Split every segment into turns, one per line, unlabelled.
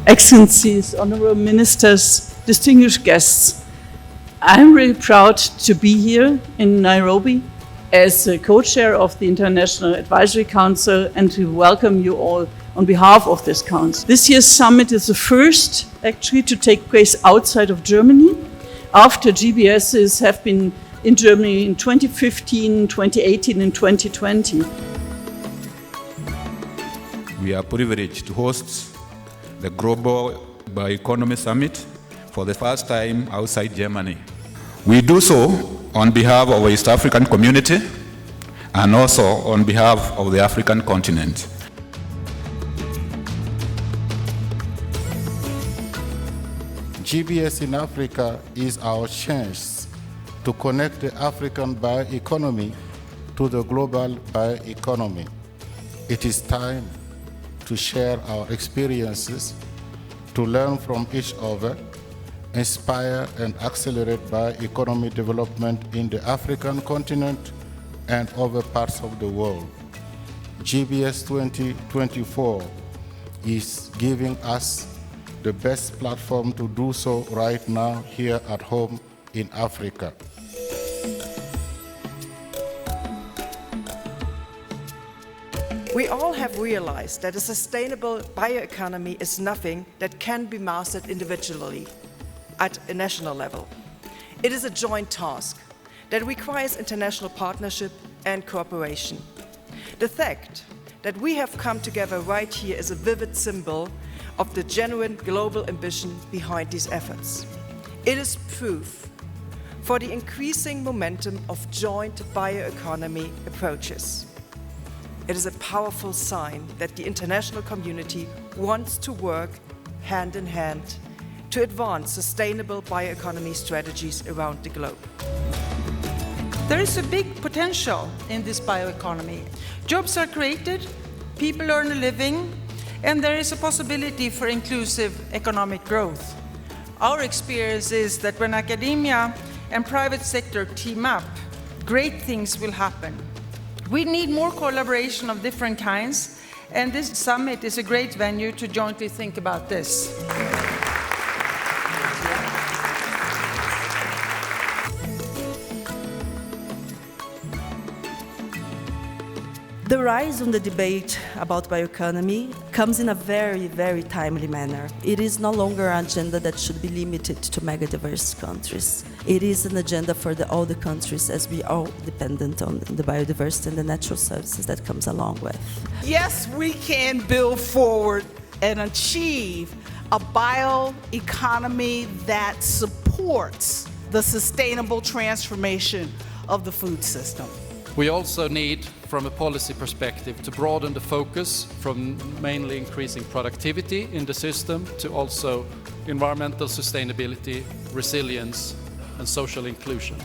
Excellencies, honorable ministers, distinguished guests, I'm really proud to be here in Nairobi as a co-chair of the International Advisory Council and to welcome you all on behalf of this council. This year's summit is the first actually to take place outside of Germany after GBSs have been in Germany in 2015, 2018 and 2020.
We are privileged to host the Global Bioeconomy Summit for the first time outside Germany. We do so on behalf of the East African community and also on behalf of the African continent.
GBS in Africa is our chance to connect the African bioeconomy to the global bioeconomy. It is time to share our experiences, to learn from each other, inspire and accelerate bioeconomy development in the African continent and other parts of the world. GBS 2024 is giving us the best platform to do so right now here at home in Africa.
We all have realized that a sustainable bioeconomy is nothing that can be mastered individually at a national level. It is a joint task that requires international partnership and cooperation. The fact that we have come together right here is a vivid symbol of the genuine global ambition behind these efforts. It is proof for the increasing momentum of joint bioeconomy approaches. It is a powerful sign that the international community wants to work hand in hand to advance sustainable bioeconomy strategies around the globe.
There is a big potential in this bioeconomy. Jobs are created, people earn a living, and there is a possibility for inclusive economic growth. Our experience is that when academia and private sector team up, great things will happen. We need more collaboration of different kinds, and this summit is a great venue to jointly think about this.
The rise on the debate about bioeconomy comes in a very, very timely manner. It is no longer an agenda that should be limited to mega-diverse countries. It is an agenda for all the countries, as we are dependent on the biodiversity and the natural services that comes along with.
Yes, we can build forward and achieve a bioeconomy that supports the sustainable transformation of the food system.
We also need, from a policy perspective, to broaden the focus from mainly increasing productivity in the system to also environmental sustainability, resilience, and social inclusion.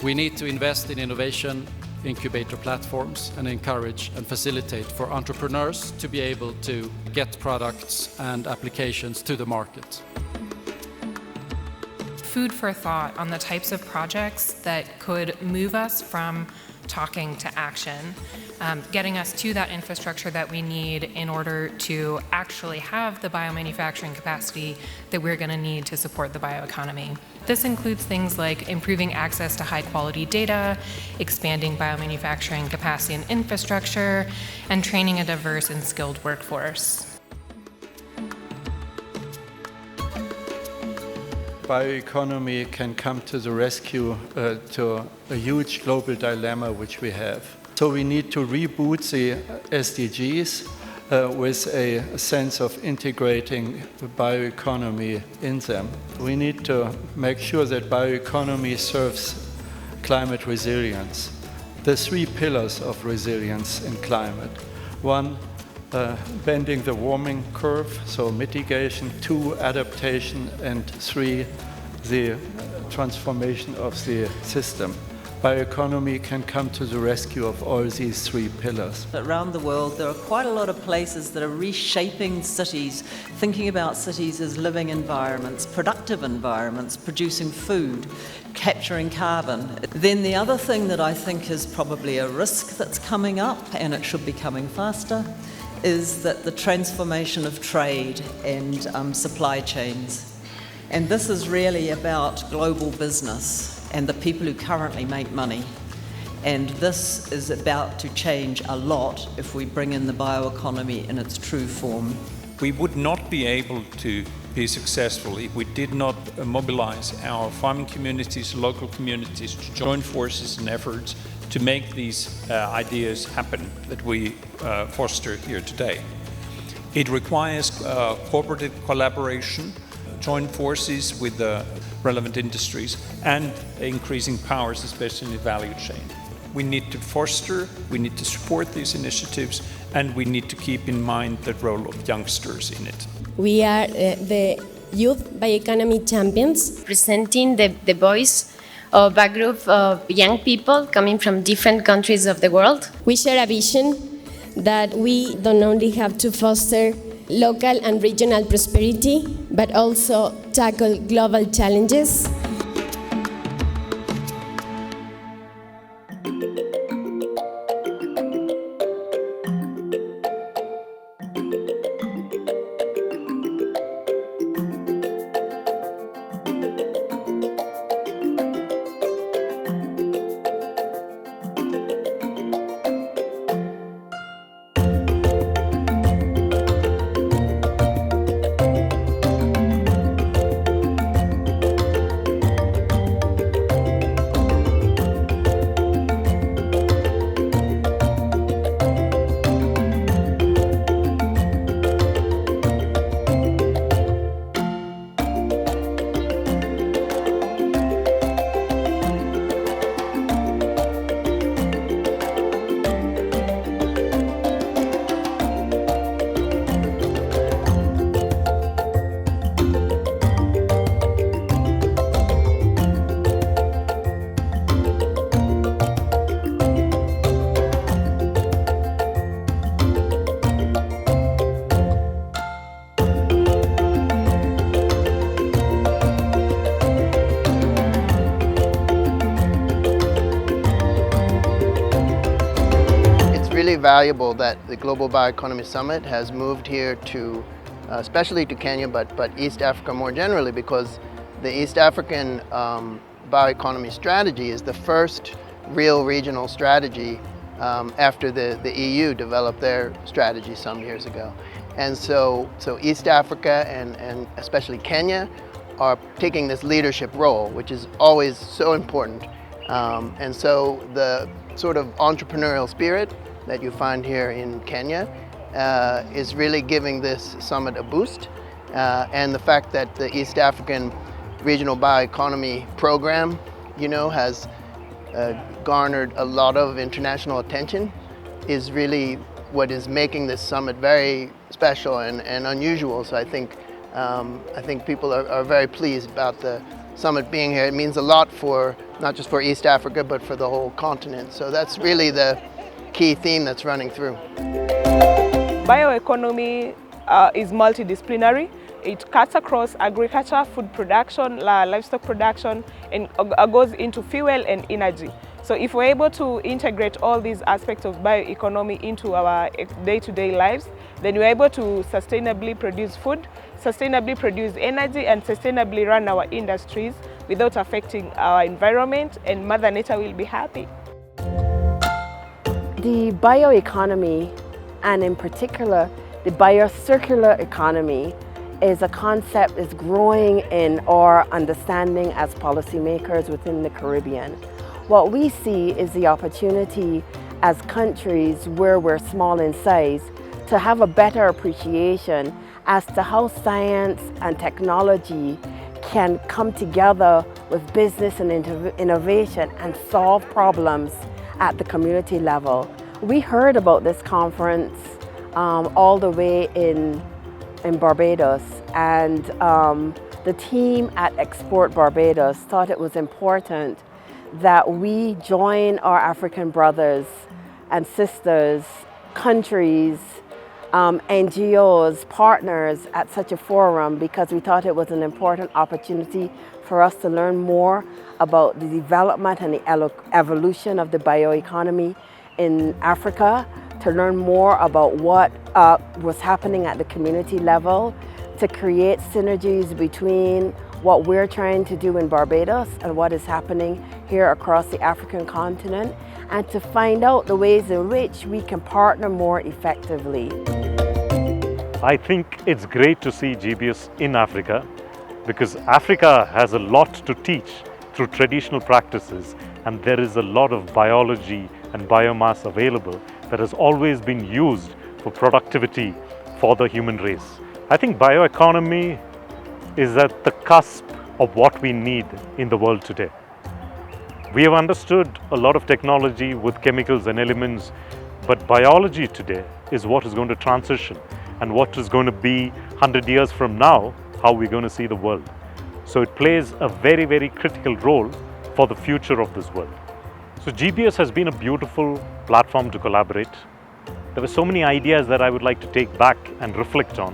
We need to invest in innovation, incubator platforms, and encourage and facilitate for entrepreneurs to be able to get products and applications to the market.
Food for thought on the types of projects that could move us from talking to action, getting us to that infrastructure that we need in order to actually have the biomanufacturing capacity that we're going to need to support the bioeconomy. This includes things like improving access to high-quality data, expanding biomanufacturing capacity and infrastructure, and training a diverse and skilled workforce.
bioeconomy can come to the rescue to a huge global dilemma which we have. So we need to reboot the SDGs with a sense of integrating the bioeconomy in them. We need to make sure that bioeconomy serves climate resilience. The three pillars of resilience in climate. One, bending the warming curve, so mitigation. Two, adaptation. And three, the transformation of the system. Bioeconomy can come to the rescue of all these three pillars.
Around the world, there are quite a lot of places that are reshaping cities, thinking about cities as living environments, productive environments, producing food, capturing carbon. Then the other thing that I think is probably a risk that's coming up, and it should be coming faster, is that the transformation of trade and supply chains. And this is really about global business and the people who currently make money. And this is about to change a lot if we bring in the bioeconomy in its true form.
We would not be able to be successful if we did not mobilize our farming communities, local communities, to join forces and efforts to make these ideas happen that we foster here today. It requires cooperative collaboration, joint forces with the relevant industries, and increasing powers, especially in the value chain. We need to foster, we need to support these initiatives, and we need to keep in mind the role of youngsters in it.
We are the Youth Bioeconomy Champions,
presenting the voice of a group of young people coming from different countries of the world.
We share a vision that we don't only have to foster local and regional prosperity, but also tackle global challenges.
Valuable that the Global Bioeconomy Summit has moved here to, especially to Kenya, but East Africa more generally, because the East African bioeconomy strategy is the first real regional strategy after the EU developed their strategy some years ago. And so East Africa and especially Kenya are taking this leadership role, which is always so important. And so the sort of entrepreneurial spirit that you find here in Kenya is really giving this summit a boost. And the fact that the East African Regional Bioeconomy Program, has garnered a lot of international attention is really what is making this summit very special and unusual. So I think people are very pleased about the summit being here. It means a lot for, not just for East Africa, but for the whole continent. So that's really the key theme that's running through.
Bioeconomy is multidisciplinary. It cuts across agriculture, food production, livestock production, and goes into fuel and energy. So if we're able to integrate all these aspects of bioeconomy into our day-to-day lives, then we're able to sustainably produce food, sustainably produce energy, and sustainably run our industries without affecting our environment, and Mother Nature will be happy.
The bioeconomy, and in particular the biocircular economy, is a concept that's growing in our understanding as policymakers within the Caribbean. What we see is the opportunity as countries where we're small in size to have a better appreciation as to how science and technology can come together with business and innovation and solve problems at the community level. We heard about this conference all the way in Barbados, and the team at Export Barbados thought it was important that we join our African brothers and sisters, countries, NGOs, partners at such a forum, because we thought it was an important opportunity for us to learn more about the development and the evolution of the bioeconomy in Africa, to learn more about what was happening at the community level, to create synergies between what we're trying to do in Barbados and what is happening here across the African continent, and to find out the ways in which we can partner more effectively.
I think it's great to see GBS in Africa, because Africa has a lot to teach through traditional practices, and there is a lot of biology and biomass available that has always been used for productivity for the human race. I think bioeconomy is at the cusp of what we need in the world today. We have understood a lot of technology with chemicals and elements, but biology today is what is going to transition, and what is going to be 100 years from now, how we're going to see the world. So it plays a very, very critical role for the future of this world. So GBS has been a beautiful platform to collaborate. There were so many ideas that I would like to take back and reflect on,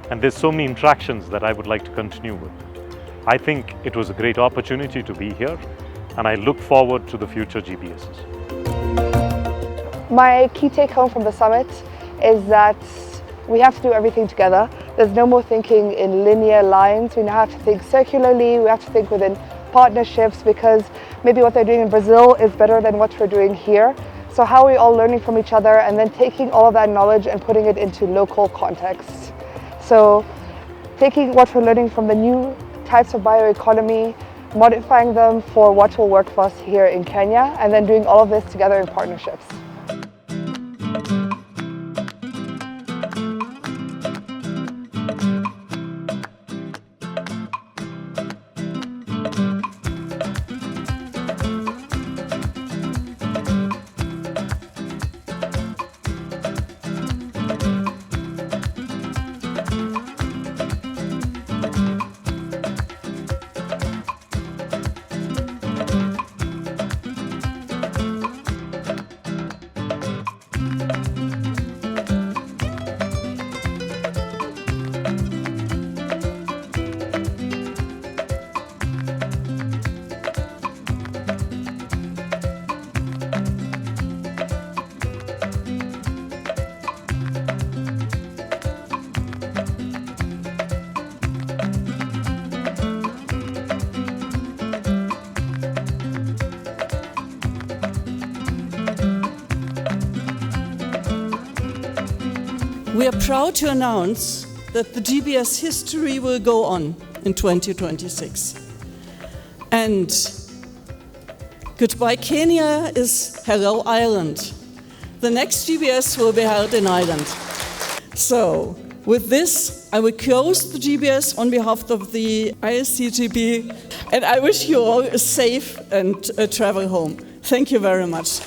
and there's so many interactions that I would like to continue with. I think it was a great opportunity to be here, and I look forward to the future GBSs.
My key take home from the summit is that we have to do everything together. There's no more thinking in linear lines. We now have to think circularly. We have to think within partnerships, because maybe what they're doing in Brazil is better than what we're doing here. So how are we all learning from each other and then taking all of that knowledge and putting it into local contexts? So taking what we're learning from the new types of bioeconomy, modifying them for what will work for us here in Kenya, and then doing all of this together in partnerships.
We are proud to announce that the GBS history will go on in 2026. And goodbye Kenya is hello Ireland. The next GBS will be held in Ireland. So with this, I will close the GBS on behalf of the ISCGB, and I wish you all a safe and travel home. Thank you very much.